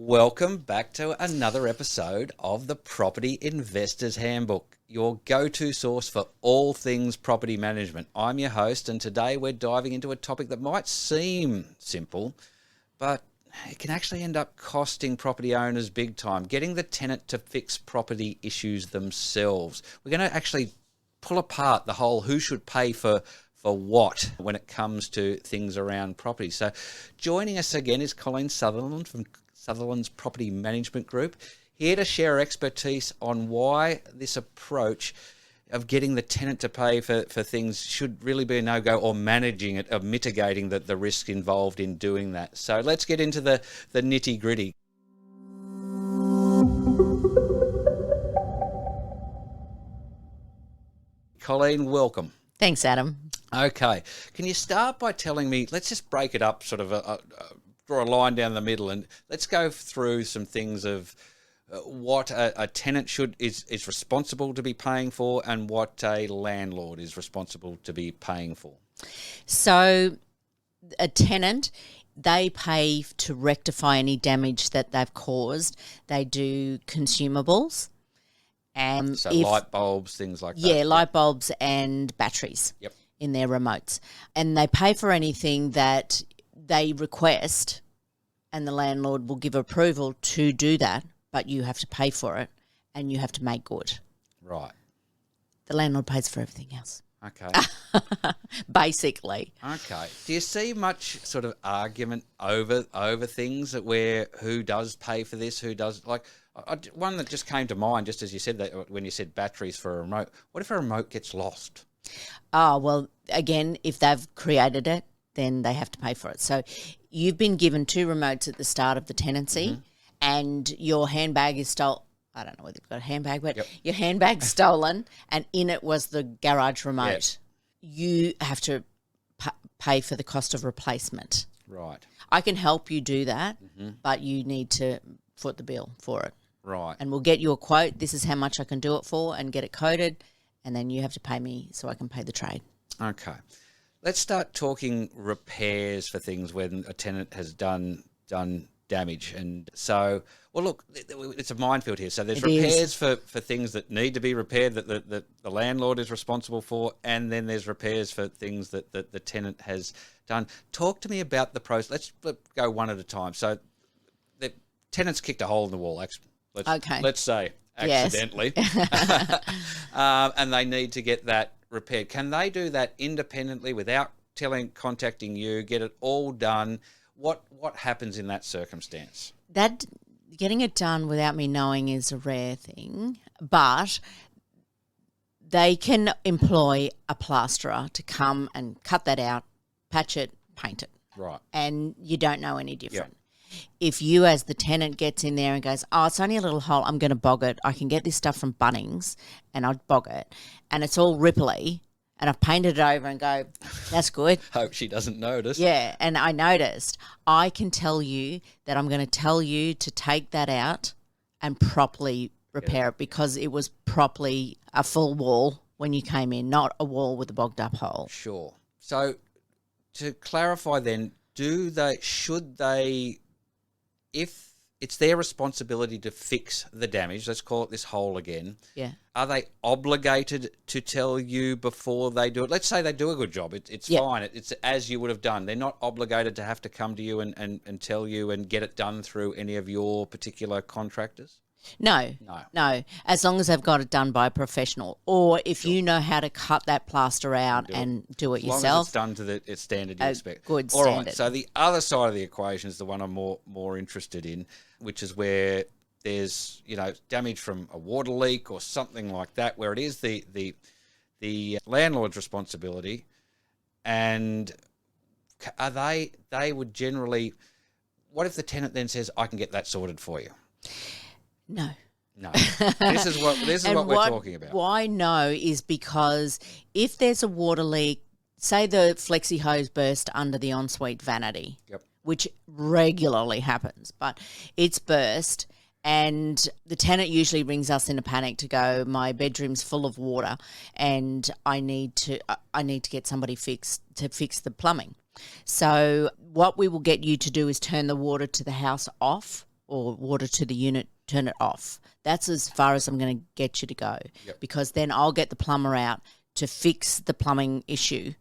Welcome back to another episode of the Property Investor's Handbook, your go-to source for all things property management. I'm your host, and today we're diving into a topic that might seem simple, but it can actually end up costing property owners big time, getting the tenant to fix property issues themselves. We're going to actually pull apart the whole who should pay for what when it comes to things around property. So joining us again is Colleen Sutherland from Sutherland's Property Management Group, here to share expertise on why this approach of getting the tenant to pay for things should really be a no-go, or managing it, or mitigating the risk involved in doing that. So let's get into the nitty-gritty. Colleen, welcome. Thanks, Adam. Okay, can you start by telling me, let's just break it up, sort of draw a line down the middle, and let's go through some things of what a tenant is responsible to be paying for, and what a landlord is responsible to be paying for. So a tenant, they pay to rectify any damage that they've caused. They do consumables. And so light bulbs, things like that. Yeah, light bulbs and batteries in their remotes. And they pay for anything that they request, and the landlord will give approval to do that, but you have to pay for it and you have to make good. Right. The landlord pays for everything else. Okay. Basically. Okay. Do you see much sort of argument over things that who does pay for this, who does, like, one that just came to mind just as you said that, when you said batteries for a remote. What if a remote gets lost? Oh, well, again, if they've created it, then they have to pay for it. So you've been given 2 remotes at the start of the tenancy, and your handbag is stolen. I don't know whether you've got a handbag, but your handbag's stolen, and in it was the garage remote. You have to pay for the cost of replacement. Right. I can help you do that, but you need to foot the bill for it. Right. And we'll get you a quote. This is how much I can do it for, and get it coded, and then you have to pay me so I can pay the trade. Okay. Let's start talking repairs for things when a tenant has done damage. And so, well, look, it's a minefield here. So there's repairs for things that need to be repaired that the landlord is responsible for, and then there's repairs for things that the tenant has done. Talk to me about the process. Let's go one at a time. So the tenant's kicked a hole in the wall, let's say, accidentally, and they need to get that repaired. Can they do that independently without contacting you, get it all done? What happens in that circumstance? That getting it done without me knowing is a rare thing, but they can employ a plasterer to come and cut that out, patch it, paint it. Right. And you don't know any different. If you as the tenant gets in there and goes, oh, it's only a little hole, I'm going to bog it. I can get this stuff from Bunnings and I'll bog it. And it's all ripply and I've painted it over and go, that's good. Hope she doesn't notice. Yeah, and I noticed. I can tell you that I'm going to tell you to take that out and properly repair it, because it was properly a full wall when you came in, not a wall with a bogged up hole. Sure. So to clarify then, should they, if it's their responsibility to fix the damage, let's call it this hole again, are they obligated to tell you before they do it? Let's say they do a good job. It's fine. It's as you would have done. They're not obligated to have to come to you and tell you and get it done through any of your particular contractors? No. As long as they've got it done by a professional, or if you know how to cut that plaster out and do it yourself. As long as it's done to the standard you expect. Good standard. All right. So the other side of the equation is the one I'm more interested in, which is where there's damage from a water leak or something like that, where it is the landlord's responsibility, and they would generally. What if the tenant then says, "I can get that sorted for you"? No. This is what we're talking about. Why no is because if there's a water leak, say the flexi hose burst under the ensuite vanity, which regularly happens, but it's burst, and the tenant usually rings us in a panic to go, my bedroom's full of water and I need to get somebody to fix the plumbing. So what we will get you to do is turn the water to the house off, or water to the unit, turn it off. That's as far as I'm going to get you to go, because then I'll get the plumber out to fix the plumbing issue,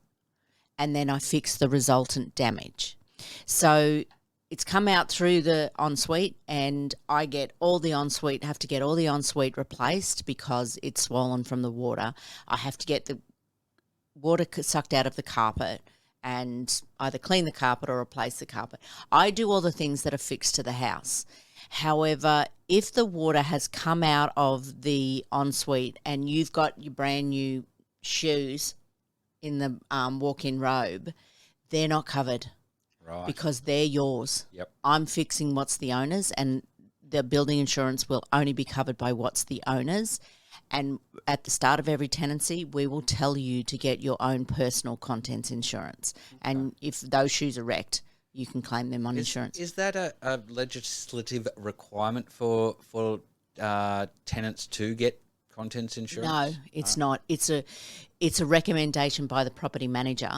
and then I fix the resultant damage. So it's come out through the ensuite, and I get all the ensuite, have to get all the ensuite replaced because it's swollen from the water. I have to get the water sucked out of the carpet and either clean the carpet or replace the carpet. I do all the things that are fixed to the house. However, if the water has come out of the ensuite and you've got your brand new shoes in the walk-in robe, they're not covered. Right. Because they're yours. Yep. I'm fixing what's the owner's, and the building insurance will only be covered by what's the owner's. And at the start of every tenancy, we will tell you to get your own personal contents insurance. Okay. And if those shoes are wrecked, you can claim them on insurance. Is that a legislative requirement for tenants to get contents insurance? No, it's not. It's a recommendation by the property manager.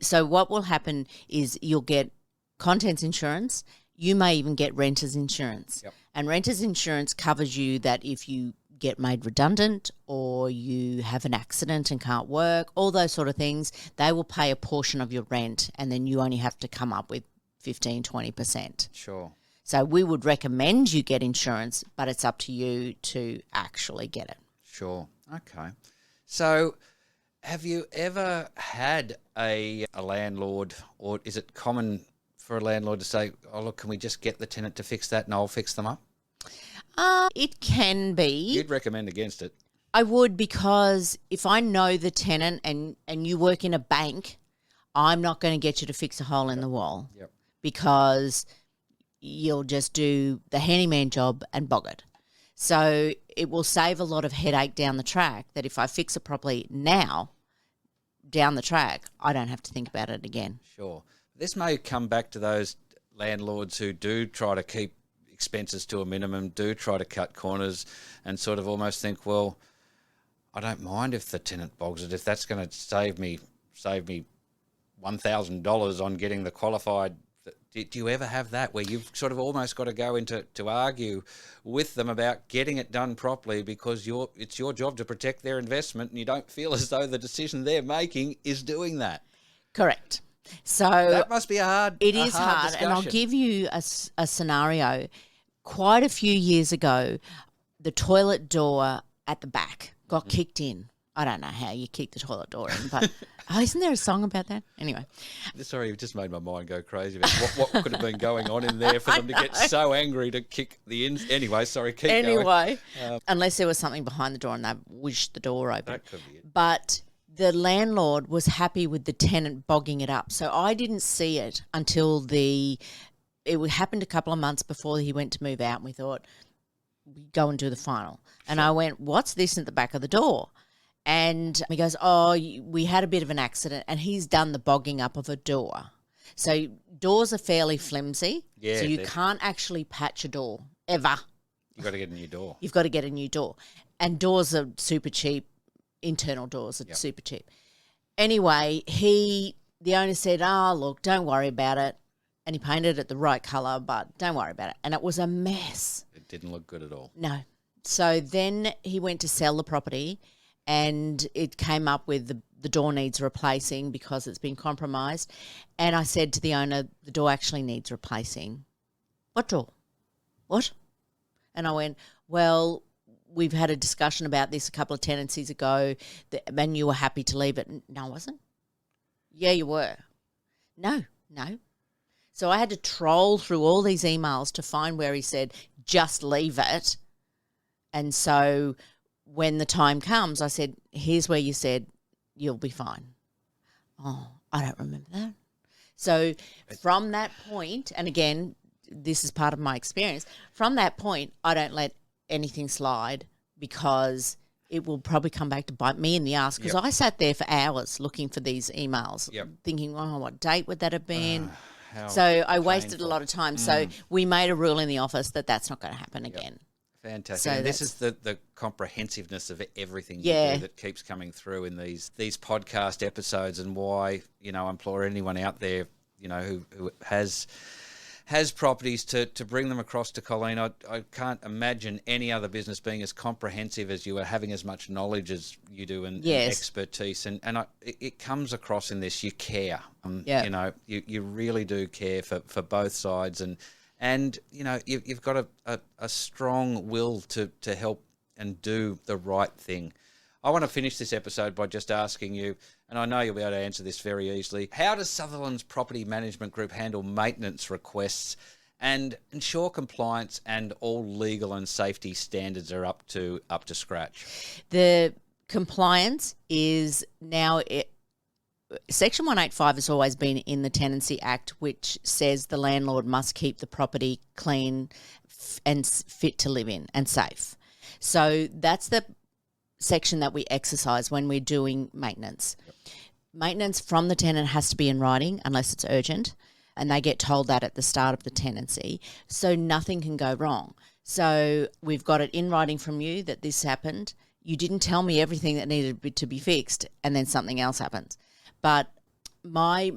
So what will happen is you'll get contents insurance. You may even get renter's insurance. Yep. And renter's insurance covers you that if you get made redundant or you have an accident and can't work, all those sort of things, they will pay a portion of your rent, and then you only have to come up with 15, 20%. Sure. So we would recommend you get insurance, but it's up to you to actually get it. Sure. Okay. So have you ever had a landlord, or is it common for a landlord to say, oh, look, can we just get the tenant to fix that and I'll fix them up? It can be. You'd recommend against it. I would, because if I know the tenant and you work in a bank, I'm not going to get you to fix a hole in the wall. Yep. Because you'll just do the handyman job and bog it. So it will save a lot of headache down the track, that if I fix it properly now, down the track, I don't have to think about it again. Sure. This may come back to those landlords who do try to keep expenses to a minimum, do try to cut corners, and sort of almost think, well, I don't mind if the tenant bogs it, if that's going to save me $1,000 on getting the qualified. Do you ever have that where you've sort of almost got to go into to argue with them about getting it done properly, because it's your job to protect their investment, and you don't feel as though the decision they're making is doing that? Correct. So that must be hard. It is hard, discussion. and I'll give you a scenario. Quite a few years ago, the toilet door at the back got kicked in. I don't know how you kick the toilet door in, but isn't there a song about that? Anyway. Sorry, you just made my mind go crazy about what could have been going on in there for them to get so angry to kick the ins. Anyway, sorry, keep going. Unless there was something behind the door and they wished the door open. That could be it. But the landlord was happy with the tenant bogging it up. So I didn't see it until it happened a couple of months before he went to move out, and we thought, we go and do the final. And I went, what's this at the back of the door? And he goes, oh, we had a bit of an accident, and he's done the bogging up of a door. So doors are fairly flimsy, so you can't actually patch a door, ever. You've got to get a new door. You've got to get a new door. And doors are super cheap. Internal doors are super cheap. Anyway, the owner said, oh, look, don't worry about it. And he painted it the right colour, but don't worry about it. And it was a mess. It didn't look good at all. No. So then he went to sell the property, and it came up with the door needs replacing because it's been compromised. And I said to the owner, the door actually needs replacing. What door? What? And I went, well, we've had a discussion about this a couple of tenancies ago, and you were happy to leave it. No, I wasn't. Yeah, you were. No. So I had to troll through all these emails to find where he said, just leave it. And so when the time comes, I said, here's where you said you'll be fine. Oh, I don't remember that. So from that point, and again, this is part of my experience, from that point, I don't let anything slide, because it will probably come back to bite me in the ass, because I sat there for hours looking for these emails, thinking, oh, what date would that have been? So I wasted a lot of time. So we made a rule in the office that that's not going to happen again. Fantastic. So and this is the comprehensiveness of everything you do that keeps coming through in these podcast episodes, and why, I implore anyone out there, who has has properties to bring them across to Colleen. I can't imagine any other business being as comprehensive as you are, having as much knowledge as you do and expertise. And it comes across in this, you care. You know, you really do care for both sides. And you know, you've got a strong will to help and do the right thing. I want to finish this episode by just asking you, and I know you'll be able to answer this very easily, how does Sutherland's Property Management Group handle maintenance requests and ensure compliance and all legal and safety standards are up to scratch? The compliance is now... Section 185 has always been in the Tenancy Act, which says the landlord must keep the property clean and fit to live in and safe. So that's the section that we exercise when we're doing maintenance. Yep. Maintenance from the tenant has to be in writing unless it's urgent, and they get told that at the start of the tenancy, so nothing can go wrong. So we've got it in writing from you that this happened. You didn't tell me everything that needed to be fixed, and then something else happens. But my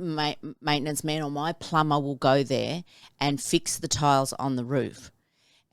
maintenance man or my plumber will go there and fix the tiles on the roof.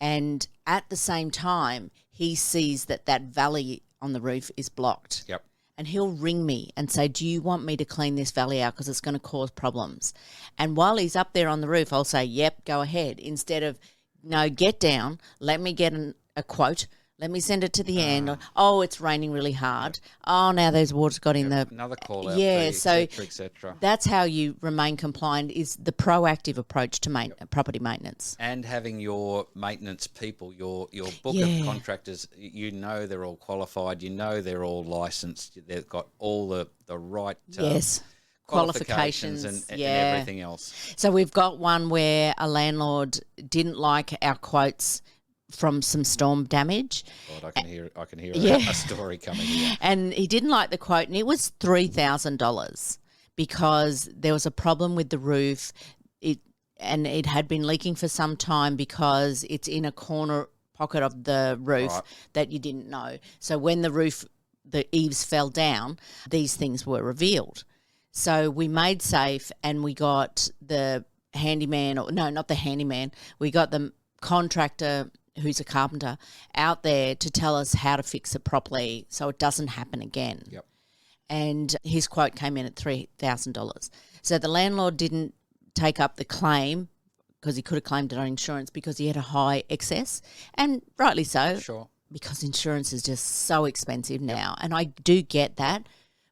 And at the same time, he sees that valley on the roof is blocked. Yep. And he'll ring me and say, do you want me to clean this valley out because it's going to cause problems? And while he's up there on the roof, I'll say, yep, go ahead. Instead of, no, get down, let me get a quote. Let me send it to the end. Oh, it's raining really hard. Oh, now there's water's got in the... Another call out fee, so et cetera. That's how you remain compliant, is the proactive approach to property maintenance. And having your maintenance people, your book of contractors, you know they're all qualified, you know they're all licensed, they've got all the right... qualifications and everything else. So we've got one where a landlord didn't like our quotes from some storm damage. God, I can hear a story coming here. And he didn't like the quote, and it was $3,000 because there was a problem with the roof. It had been leaking for some time because it's in a corner pocket of the roof that you didn't know. So when the eaves fell down, these things were revealed. So we made safe, and we got the handyman, or no, not the handyman. We got the contractor who's a carpenter out there to tell us how to fix it properly so it doesn't happen again. Yep. And his quote came in at $3,000. So the landlord didn't take up the claim because he could have claimed it on insurance because he had a high excess, and rightly so. Sure. Because insurance is just so expensive now, and I do get that.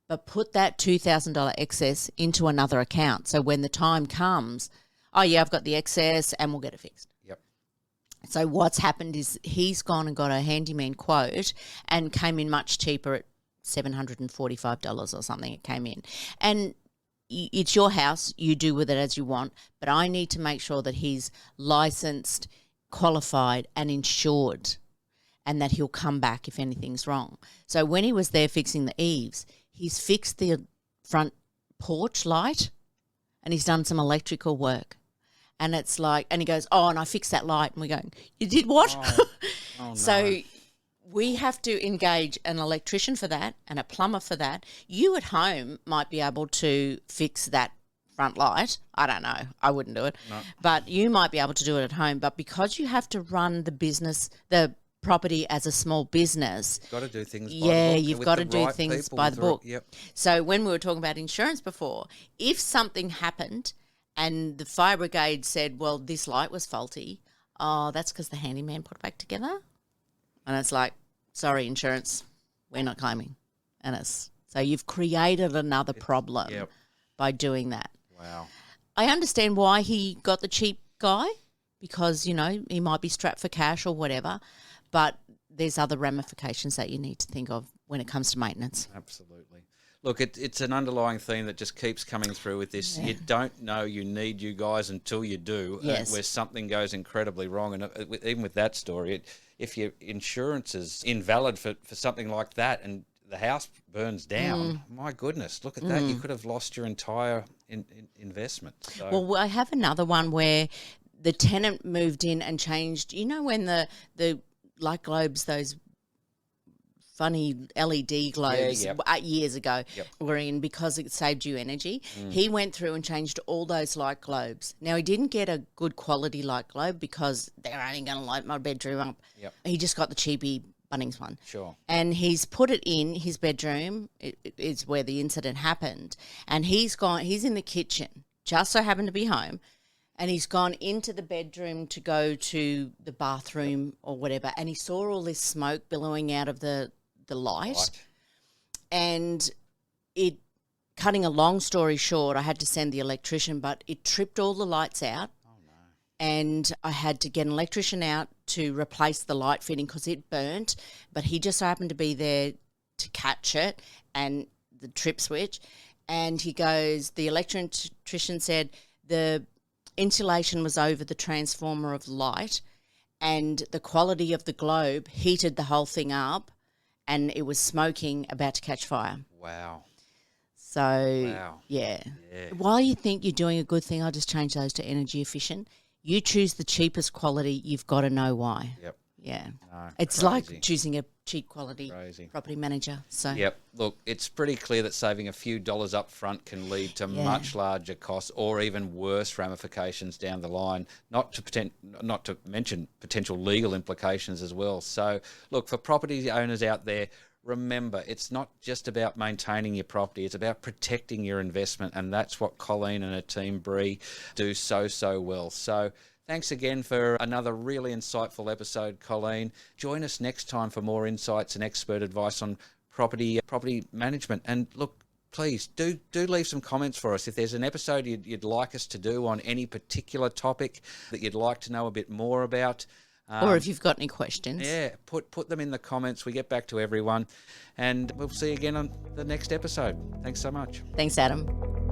But put that $2,000 excess into another account. So when the time comes, oh, yeah, I've got the excess and we'll get it fixed. Yep. So what's happened is he's gone and got a handyman quote and came in much cheaper at $745 or something it came in. And it's your house. You do with it as you want. But I need to make sure that he's licensed, qualified and insured, and that he'll come back if anything's wrong. So when he was there fixing the eaves, he's fixed the front porch light and he's done some electrical work. And it's like, and he goes, oh, and I fixed that light. And we're going, you did what? Oh, no. So we have to engage an electrician for that and a plumber for that. You at home might be able to fix that front light. I don't know. I wouldn't do it. No. But you might be able to do it at home. But because you have to run the business, the property as a small business. You've got to do things by the book. You've got to do things by the book. Yep. So when we were talking about insurance before, if something happened and the fire brigade said, well, this light was faulty, oh, that's because the handyman put it back together. And it's like, sorry, insurance, we're not claiming. So you've created another problem by doing that. Wow. I understand why he got the cheap guy because, you know, he might be strapped for cash or whatever. But there's other ramifications that you need to think of when it comes to maintenance. Absolutely. Look, it's an underlying theme that just keeps coming through with this. Yeah. You don't know you need you guys until you do, where something goes incredibly wrong. And even with that story, if your insurance is invalid for something like that and the house burns down, my goodness, look at that. You could have lost your entire investment. So. Well, I have another one where the tenant moved in and changed. You know when the light globes, those funny LED globes yep. Years ago Yep. were in because it saved you energy. He went through and changed all those light globes. Now, he didn't get a good quality light globe because they're only going to light my bedroom up. Yep. He just got the cheapy Bunnings one. Sure. And he's put it in his bedroom. It is where the incident happened. And he's in the kitchen, just so happened to be home. And he's gone into the bedroom to go to the bathroom or whatever. And he saw all this smoke billowing out of the light. And it, cutting a long story short, I had to send the electrician, but it tripped all the lights out. Oh, no. And I had to get an electrician out to replace the light fitting because it burnt. But he just happened to be there to catch it and the trip switch. And he goes, the electrician said the insulation was over the transformer of light and the quality of the globe heated the whole thing up and it was smoking, about to catch fire. Wow. So, Wow. yeah. Yeah. While you think you're doing a good thing, I'll just change those to energy efficient. You choose the cheapest quality, you've got to know why. Yep. Yeah. No, It's crazy. like choosing a cheap quality Crazy. property manager. So, Yep. Look, it's pretty clear that saving a few dollars up front can lead to much larger costs or even worse ramifications down the line, not to mention potential legal implications as well. So, look, for property owners out there, remember, it's not just about maintaining your property, it's about protecting your investment, and that's what Colleen and her team, Bree, do so well. So thanks again for another really insightful episode, Colleen. Join us next time for more insights and expert advice on property management. And look, please do leave some comments for us. If there's an episode you'd like us to do on any particular topic that you'd like to know a bit more about, or if you've got any questions. yeah, put them in the comments. We get back to everyone. And we'll see you again on the next episode. Thanks so much. Thanks, Adam.